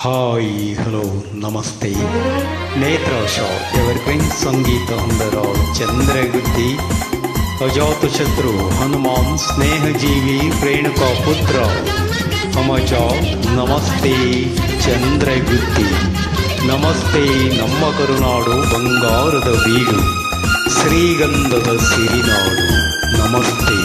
Hi hello ನಮಸ್ತೆ. ನೇತ್ರಾಶಾ evergreen ಸಂಗೀತ ಅಂದರಾವ್ ಚಂದ್ರಗುತ್ತಿ ಅಜಾತಶತ್ರು ಹನುಮಾನ್ ಸ್ನೇಹಜೀವಿ ರೇಣುಕಾ ಪುತ್ರ ಅಮಜ ನಮಸ್ತೆ ಚಂದ್ರಗುತ್ತಿ. ನಮಸ್ತೆ ನಮ್ಮ ಕರುನಾಡು ಬಂಗಾರದ ಬೀಡು ಶ್ರೀಗಂಧದ ಸಿರಿನಾಡು ನಮಸ್ತೆ.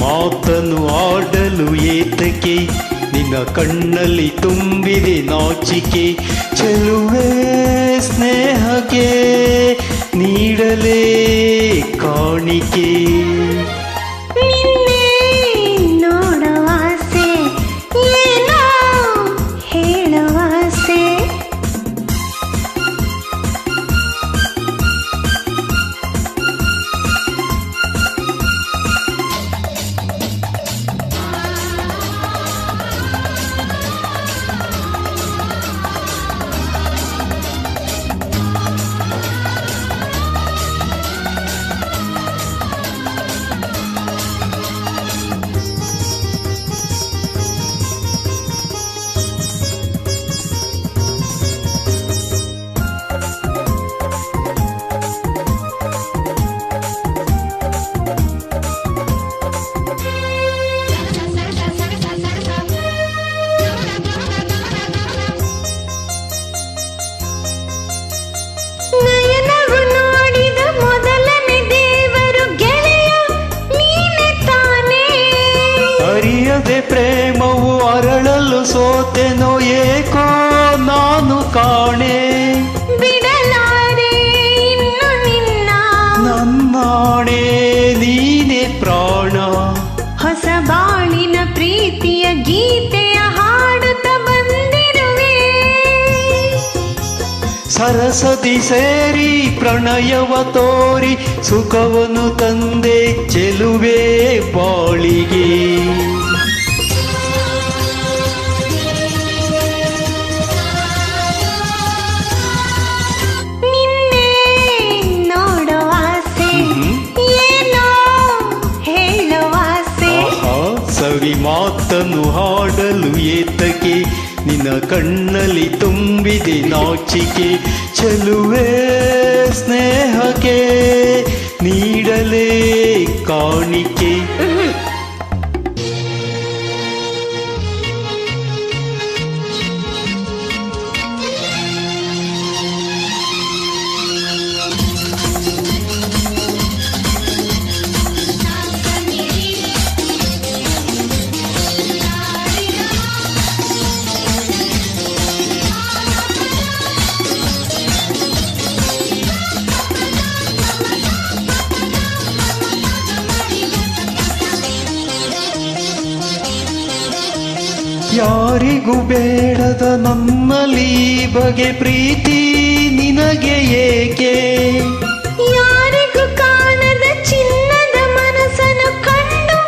ಮಾತನ್ನು ಆಡಲು ಏತಕ್ಕೆ ನಿನ್ನ ಕಣ್ಣಲ್ಲಿ ತುಂಬಿದೆ ನಾಚಿಕೆ. ಚೆಲುವೆ ಸ್ನೇಹಕ್ಕೆ ನೀಡಲೇ ಕಾಣಿಕೆ. ಅರಿಯದೆ ಪ್ರೇಮವು ಅರಳಲು ಸೋತೆನೋ ಏಕೋ ನಾನು ಕಾಣೆ. ಬಿಡಲಾರೆ ಇನ್ನು ನಿನ್ನ ನನ್ನಾಣೆ ನೀನೆ ಪ್ರಾಣ. ಹೊಸ ಬಾಳಿನ ಪ್ರೀತಿಯ ಗೀತೆಯ ಹಾಡುತ್ತ ಬಂದಿರುವೆ. ಸರಸದಿ ಸೇರಿ ಪ್ರಣಯವ ತೋರಿ ಸುಖವನ್ನು ತಂದೆ ಚೆಲುವೆ ಬಾಳಿಗೆ. ನಿನ್ನೆ ನೋಡುವ ಆಸೆ ಏನೋ ಹೇಳುವ ಆಸೆ. ಸವಿ ಮಾತನ್ನು ಹಾಡಲು ಏತಕ್ಕೆ ನಿನ್ನ ಕಣ್ಣಲ್ಲಿ ತುಂಬಿದೆ ನಾಚಿಕೆ. ಚೆಲುವೆ ಸ್ನೇಹಕ್ಕೆ ನೀಡಲೇ ಕಾಣಿಕೆ. ಯಾರಿಗೂ ಬೇಡದ ನನ್ನಲ್ಲಿ ಬಗೆ ಪ್ರೀತಿ ನಿನಗೆ ಏಕೆ. ಯಾರಿಗೂ ಕಾಣದ ಚಿನ್ನದ ಮನಸ್ಸನ್ನು ಕಂಡು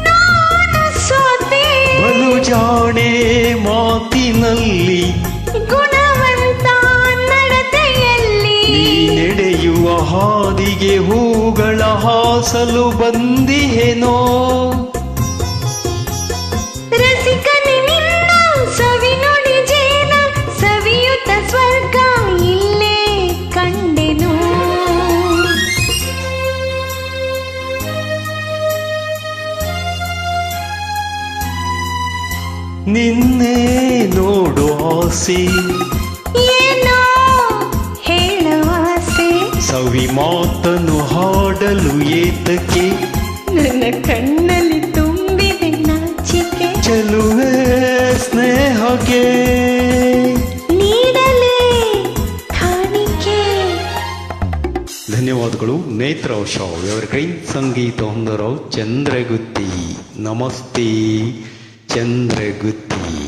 ನಾನು ಸೋತೆ. ಬಲು ಜಾಣೆ ಮಾತಿನಲ್ಲಿ ಗುಣವಂತ ನಡತೆಯಲ್ಲಿ ನಡೆಯುವ ಹಾದಿಗೆ ಹೂಗಳ ಹಾಸಲು ಬಂದಿಹೇನೋ. ರಸಿಕನೆ ನಿನ್ನ ಸವಿ ನುಡಿ ಜೇನ ಸವಿಯುತ್ತ ಸ್ವರ್ಗ ಇಲ್ಲೇ ಕಂಡೆನು. ನಿನ್ನೆ ನೋಡು ಆಸೆ ಏನೋ ಹೇಳುವ ಆಸೆ. ಸವಿ ಮಾತನ್ನು ಹಾಡಲು ಏತಕ್ಕೆ ನನ್ನ ಕಣ್ಣಲ್ಲಿ ತುಂಬಿದೆ ನಾಚಿಕೆ. ಚೆಲುವೆ ಸ್ನೇಹಕ್ಕೆ ನೀಡಲೇ ಕಾಣಿಕೆ. ಧನ್ಯವಾದಗಳು. ನೇತ್ರಾಶಾ ಎವರ್ಗ್ರೀನ್ ಸಂಗೀತ ಹೊಂದರಾವ್ ಚಂದ್ರಗುತ್ತಿ. ನಮಸ್ತೆ ಚಂದ್ರಗುತ್ತಿ.